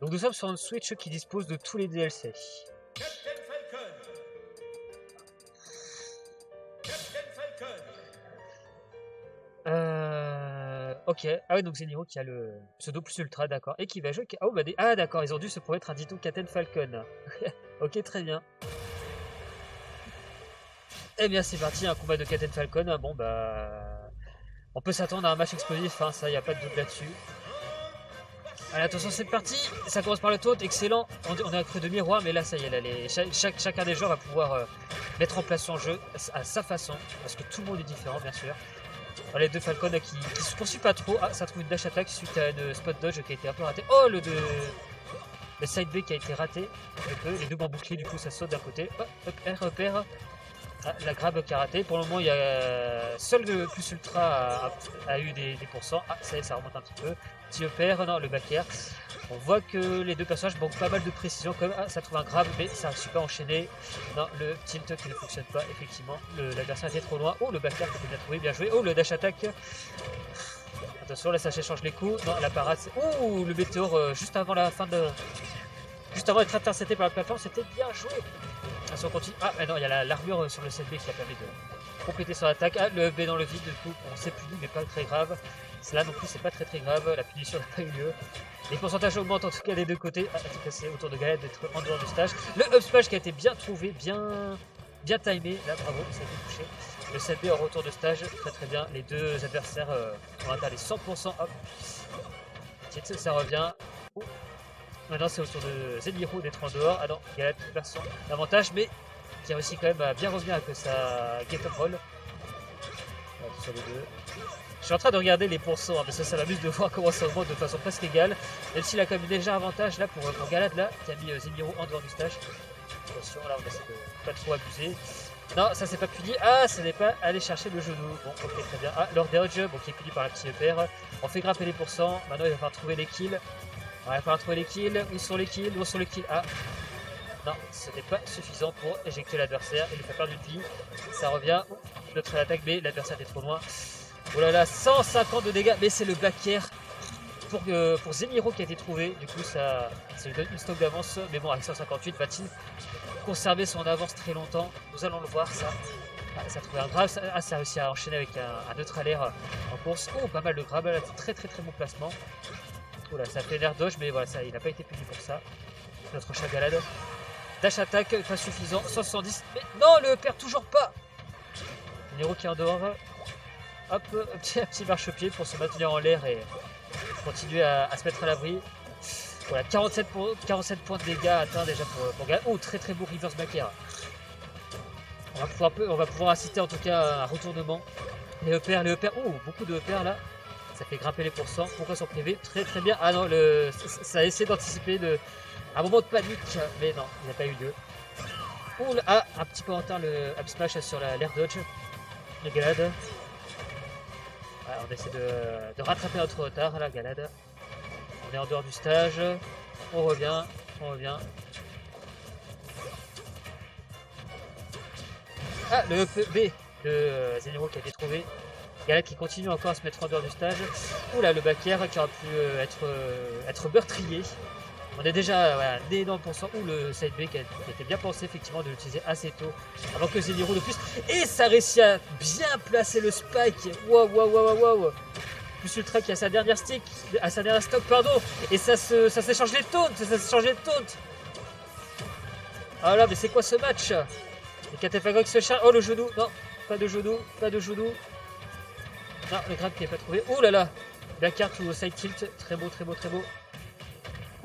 Donc nous sommes sur une Switch qui dispose de tous les DLC. Ok. Ah ouais, donc c'est Niro qui a le pseudo plus ultra, d'accord. Et qui va jouer. Oh, bah ah d'accord, ils ont dû se promettre un Ditto Captain Falcon. Ok, très bien. Eh bien, c'est parti, un combat de Captain Falcon. Bon, bah. On peut s'attendre à un match explosif, hein, ça, y a pas de doute là-dessus. Allez, attention, c'est parti. Ça commence par le taunt, excellent. On a cru de miroir, mais là, ça y est, là, chacun des joueurs va pouvoir mettre en place son jeu à sa façon, parce que tout le monde est différent, bien sûr. Alors, les deux Falcons qui se poursuivent pas trop. Ah, ça trouve une dash attack suite à une spot dodge qui a été un peu ratée. Oh, le side B qui a été raté. Les deux en bouclier, du coup, ça saute d'un côté. Hop, hop, repère. Ah, la grab qui a raté. Pour le moment, il y a seul le plus ultra a eu des pourcents. Ah, ça y est, ça remonte un petit peu. Petit repère, non, le back air. On voit que les deux personnages manquent pas mal de précision. Comme ça trouve un grab, mais ça ne réussit pas à enchaîner. Non, le tilt qui ne fonctionne pas, effectivement. L'adversaire était trop loin. Oh, le back air qui était bien trouvé, bien joué. Oh, le dash attack. Attention, là, ça change les coups. Non, la parade. Oh, le météore juste avant la fin de. Juste avant d'être intercepté par la plateforme, c'était bien joué. On continue. Ah, mais non, il y a l'armure sur le 7B qui a permis de compléter son attaque. Ah, le B dans le vide, du coup, on s'est puni, mais pas très grave. Cela non plus, c'est pas très grave. La punition n'a pas eu lieu. Les pourcentages augmentent en tout cas des deux côtés. Ah, en tout cas, c'est autour de Galette d'être en dehors du stage. Le up smash qui a été bien trouvé, bien timé. Là, bravo, ça a été touché. Le 7B en retour de stage, très bien. Les deux adversaires ont atteint les 100%. Hop. Ça revient. Oh. Maintenant, c'est au tour de Zeniro d'être en dehors. Ah non, Galette perd son avantage, mais qui a réussi quand même à bien revenir avec sa get up roll. Sur les deux. Je suis en train de regarder les pourcents, parce que ça m'amuse de voir comment ça augmente de façon presque égale. Même s'il a quand même un léger avantage là pour Galad là, qui a mis Zeniro en dehors du stage. Attention, là on essaie de pas trop abuser. Non, ça c'est pas puni. Ah, ça n'est pas aller chercher le genou. Bon, ok, très bien. Ah, Lord Dodge, bon, qui est puni par la petite paire. On fait grimper les pourcents. Maintenant, il va falloir trouver les kills. Il va falloir trouver les kills. Où sont les kills? Où sont les kills? Ah, non, ce n'est pas suffisant pour éjecter l'adversaire et lui faire perdre une vie. Ça revient. Notre attaque, mais l'adversaire est trop loin. Oh là là, 150 de dégâts, mais c'est le back air pour Zeniro qui a été trouvé. Du coup, ça lui donne une stock d'avance. Mais bon, avec 158, va-t-il conserver son avance très longtemps? Nous allons le voir, ça. Ah, ça a trouvé un grab. Ça a réussi à enchaîner avec un neutral air en course. Oh, pas mal de grab. Là, très bon placement. Oh là, ça fait l'air dodge, mais voilà, ça, il n'a pas été puni pour ça. Notre chat galade. Dash attaque, pas suffisant. 170. Mais non, le perd toujours pas. Zeniro qui est en dehors. Hop, un petit marche-pied pour se maintenir en l'air et continuer à se mettre à l'abri. Voilà, 47 points de dégâts atteints déjà pour gagner. Oh, très beau reverse back air. On va pouvoir assister en tout cas à un retournement. Les EPR. Oh, beaucoup de EPR là. Ça fait grimper les pourcents. Pourquoi sur privé? Très bien. Ah non, ça a essayé d'anticiper un moment de panique, mais non, il n'a pas eu lieu. Oh, là, un petit peu en retard le up smash sur l'air dodge. Le Galad. Voilà, on essaie de rattraper notre retard, la Galade. On est en dehors du stage. On revient. Ah, le B de Zeniro qui a été trouvé. Galade qui continue encore à se mettre en dehors du stage. Oula, le back air qui aurait pu être meurtrier. On est déjà voilà, d'énormes pourcents. Ou le side B qui a été bien pensé effectivement de l'utiliser assez tôt avant que Zeniro de plus. Et ça réussit à bien placer le spike. Waouh. Plus ultra qui a sa dernière stock, pardon. Et ça s'échange les taunts. Ah là, mais c'est quoi ce match? Et Catefagog se charge. Oh, le genou. Non, pas de genou. Non, le grab qui n'est pas trouvé. Oh là là. Back air ou side tilt. Très beau.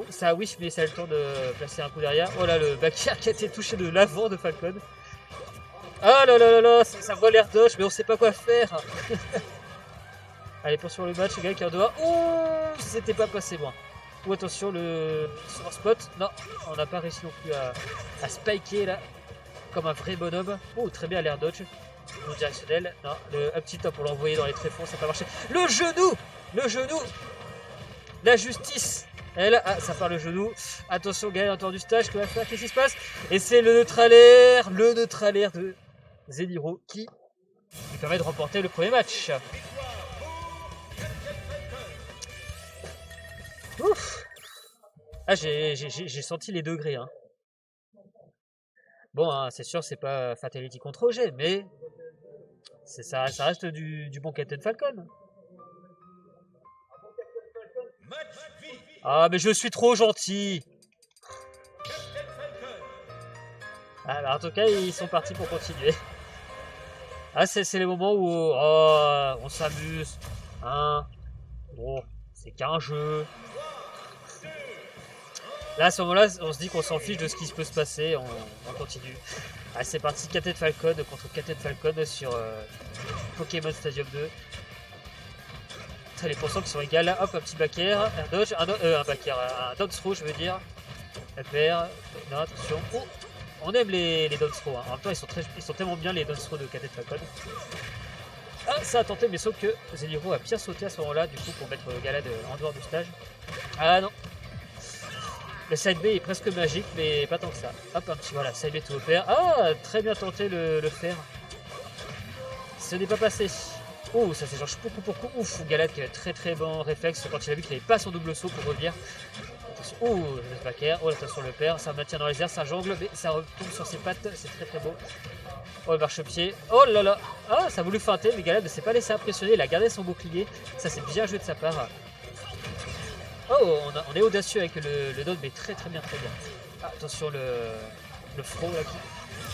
Oh, ça a wish, mais ça a le temps de placer un coup derrière. Oh là, le back air qui a été touché de l'avant de Falcon. Ah là, ça voit l'air dodge, mais on sait pas quoi faire. Allez, poursuivons le match, le gars qui est en dehors. Ouh, c'était pas passé loin. Ou attention, le sur spot. Non, on n'a pas réussi non plus à spiker là, comme un vrai bonhomme. Oh, très bien l'air dodge. Non directionnel. Non, le up petit top pour l'envoyer dans les tréfonds, ça n'a pas marché. Le genou. La justice. Et là, ça part le genou. Attention, Gaël en dehors du stage. Qu'est-ce qui se passe? Et c'est le neutral air de Zeniro qui lui permet de remporter le premier match. Ouf. Ah, j'ai senti les degrés, hein. Bon, hein, c'est sûr, c'est pas Fatality contre OG, mais ça reste du bon Captain Falcon. Ah, mais je suis trop gentil. Ah, bah, en tout cas, ils sont partis pour continuer. Ah, c'est les moments où oh, on s'amuse. Hein. Bon, c'est qu'un jeu. Là, à ce moment-là, on se dit qu'on s'en fiche de ce qui peut se passer. On continue. Ah, c'est parti, Captain Falcon contre Captain Falcon sur Pokémon Stadium 2. Les pourcents qui sont égales. Là, hop, un petit back air, un dodge, un back air, un down throw, je veux dire. La paire. Non, attention. Oh, on aime les down throw. Hein. En même temps, ils sont tellement bien les down throw de Captain Falcon. Ah, ça a tenté, mais sauf que Zeniro a bien sauté à ce moment-là, du coup, pour mettre Galad en dehors du stage. Ah non. Le side B est presque magique, mais pas tant que ça. Hop, un petit voilà, side B tout opère. Ah, très bien tenté le faire. Ce n'est pas passé. Oh, ça c'est genre pour coup. Ouf, Galad qui avait très très bon réflexe quand il a vu qu'il n'avait pas son double saut pour revenir. Attention, oh, le backer. Oh, attention le père. Ça maintient dans les airs, ça jongle, mais ça retombe sur ses pattes. C'est très très beau. Oh, le marche-pied. Oh là là. Ah, ça a voulu feinter, mais Galad ne s'est pas laissé impressionner. Il a gardé son bouclier. Ça, c'est bien joué de sa part. Oh, on est audacieux avec le down, mais très très bien, très bien. Ah, attention le front là.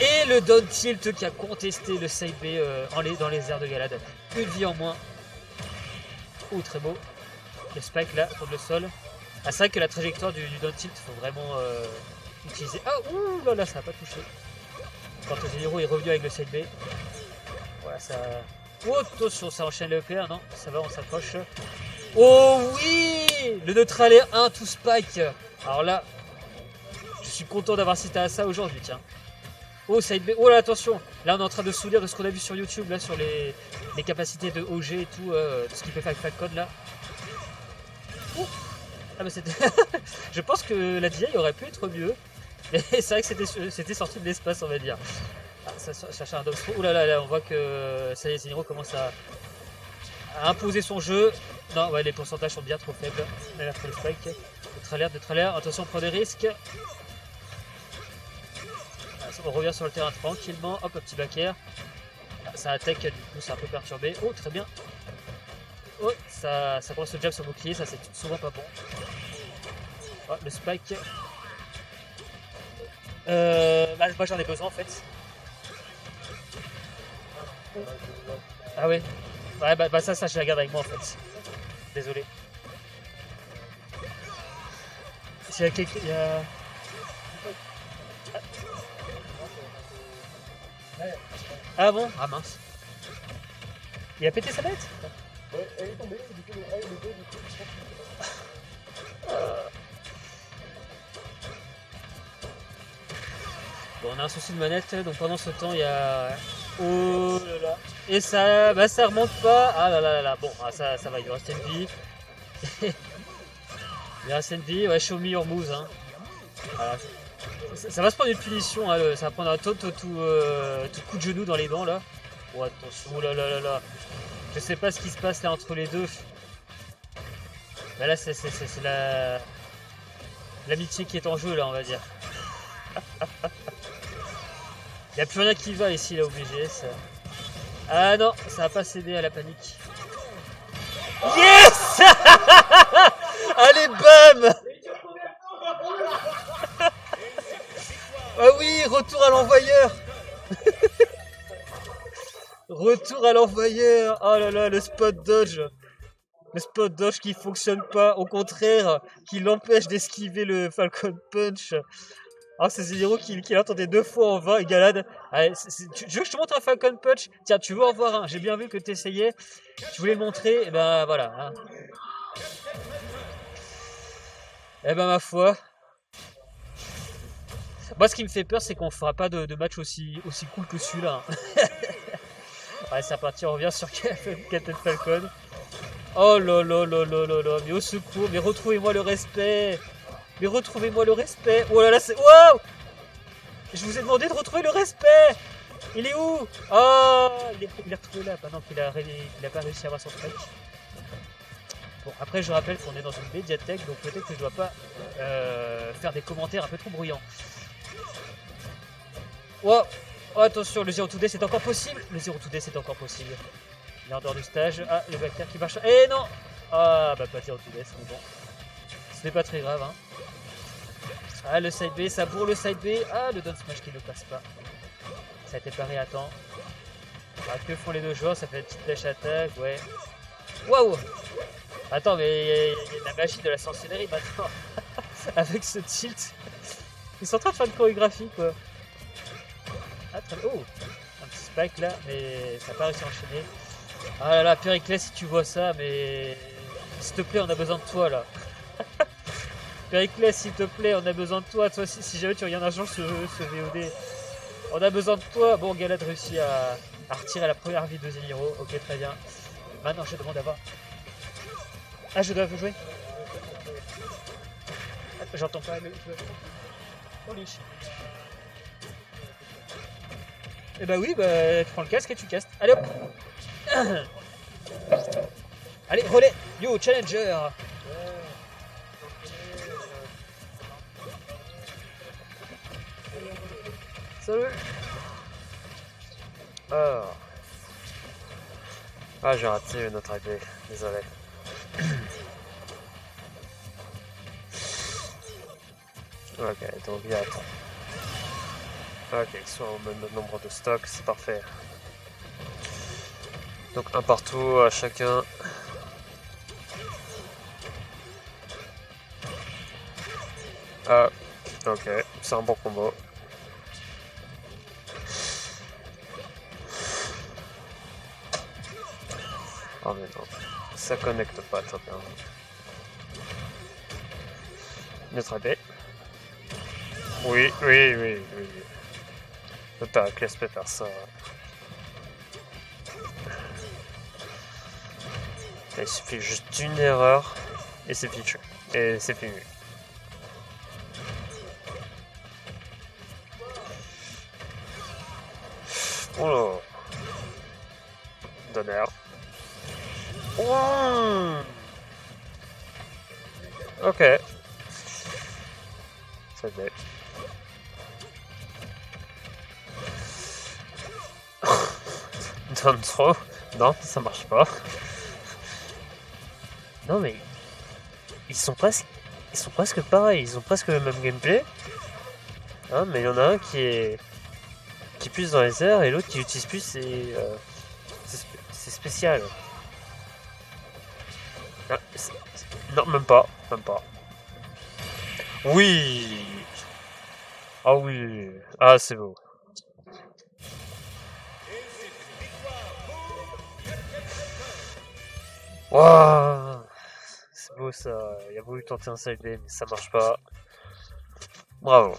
Et le down tilt qui a contesté le side B dans les airs de Galad. Une vie en moins. Oh, très beau. Le spike là, contre le sol. Ah, c'est vrai que la trajectoire du down tilt, il faut vraiment utiliser. Ah, ouh là là, ça n'a pas touché. Quand Zeniro est revenu avec le side B. Voilà, ça. Oh, attention, ça enchaîne le PR, non, ça va, on s'accroche. Oh oui, le neutral air 1 to spike. Alors là, je suis content d'avoir cité à ça aujourd'hui, tiens. Oh, side B. Oh là, attention. Là, on est en train de se souvenir de ce qu'on a vu sur YouTube, là, sur les capacités de OG et tout, de ce qu'il peut faire avec Falcon, là. Ouh. Ah, bah c'était. Je pense que la DI aurait pu être mieux. Mais c'est vrai que c'était sorti de l'espace, on va dire. Ah, ça cherche un dog throw. Ouh là là, on voit que ça y est, Zeniro commence à imposer son jeu. Non, ouais, les pourcentages sont bien trop faibles. Là, après le spike. De trailer. Attention, on prend des risques. On revient sur le terrain tranquillement. Hop, un petit back air. Ça attaque, du coup, c'est un peu perturbé. Oh, très bien. Oh, ça commence le jab sur le bouclier. Ça, c'est souvent pas bon. Oh, le spike. Bah, moi, j'en ai besoin en fait. Ah ouais. Ouais, bah ça, je la garde avec moi en fait. Désolé. S'il y a quelqu'un. Il y a... Ah bon? Ah mince. Il a pété sa bête? Ouais, elle est tombée, du coup le A et le B, du coup, je pense Bon, on a un souci de manette, donc pendant ce temps, il y a... Oh là là. Et ça, bah ça remonte pas. Ah là là là là. Bon, ah, ça va, il lui reste une vie. Il lui reste une vie, ouais, show me your moves. Hein. Voilà. Ça va se prendre une punition, hein, ça va prendre un tout coup de genou dans les dents là. Oh attention, oh là là là là. Je sais pas ce qui se passe là entre les deux. Bah là, c'est l'amitié qui est en jeu là, on va dire. Il n'y a plus rien qui va ici là au BGS. Ah non, ça va pas céder à la panique. Yes. Allez, bam. Ah oui, retour à l'envoyeur. Retour à l'envoyeur. Oh là là, le spot dodge. Le spot dodge qui fonctionne pas, au contraire, qui l'empêche d'esquiver le Falcon Punch. Alors c'est Zeniro qui l'a tenté 2 fois en vain et Galad. Allez, tu veux que je te montre un Falcon Punch? Tiens, tu veux en voir un? J'ai bien vu que tu essayais. Tu voulais le montrer, et ben voilà. Hein. Et ben ma foi. Moi ce qui me fait peur c'est qu'on fera pas de match aussi cool que celui-là. Hein. Allez c'est reparti, on revient sur Captain Falcon. Oh là là là là là là, mais au secours, mais retrouvez-moi le respect. Mais retrouvez-moi le respect. Oh là là, c'est... Waouh. Je vous ai demandé de retrouver le respect. Il est où? Oh, il est retrouvé là, pendant qu'il a pas réussi à avoir son strike. Bon, après je rappelle qu'on est dans une médiathèque, donc peut-être que je dois pas faire des commentaires un peu trop bruyants. Oh, oh attention, le 0-2D c'est encore possible. Le 0-2D c'est encore possible. Il est en dehors du stage. Ah, le bactère qui marche. Eh non. Ah, bah pas de 0-2D, c'est bon. Ce n'est pas très grave, hein. Ah, le side B, ça bourre le side B. Ah, le down smash qui ne passe pas. Ça a été paré à temps. Ah, que font les deux joueurs? Ça fait une petite dash attack, ouais. Waouh! Attends, mais il y a la magie de la sorcellerie maintenant. Avec ce tilt. Ils sont en train de faire une chorégraphie, quoi. Ah, oh! Un petit spike là, mais ça n'a pas réussi à enchaîner. Ah là là, Périclès, si tu vois ça, mais... S'il te plaît, on a besoin de toi, là. Périclès, s'il te plaît, on a besoin de toi. Toi aussi, si jamais tu regardes un jour ce VOD, on a besoin de toi. Bon, Galad réussit à retirer la première vie de Zemiro. Ok, très bien. Maintenant, je demande d'avoir... Ah, je dois jouer. Ah, j'entends pas le... Holy shit. Eh bah oui, bah tu prends le casque et tu castes. Allez hop. Allez, relais. Yo, challenger. Salut. Ah, j'ai raté notre idée, désolé. Ok, donc il y a 3. Ok, ils sont au même nombre de stocks, c'est parfait. Donc un partout à chacun. Ah, ok, c'est un bon combo. Oh mais non, ça connecte pas très bien. Notre B. Oui. Le Périclès peut faire ça. Il suffit juste d'une erreur et c'est fichu. Et c'est fini. Oh Donner. Oh ok. C'est bête. Donne trop. Non, ça marche pas. Non mais ils sont presque pareils, ils ont presque le même gameplay. Hein, mais il y en a un qui puise dans les airs et l'autre qui utilise plus c'est spécial. Ah, non, même pas. Oui. Ah oui. Ah c'est beau. Waouh, c'est beau ça. Il a voulu tenter un side B mais ça marche pas. Bravo.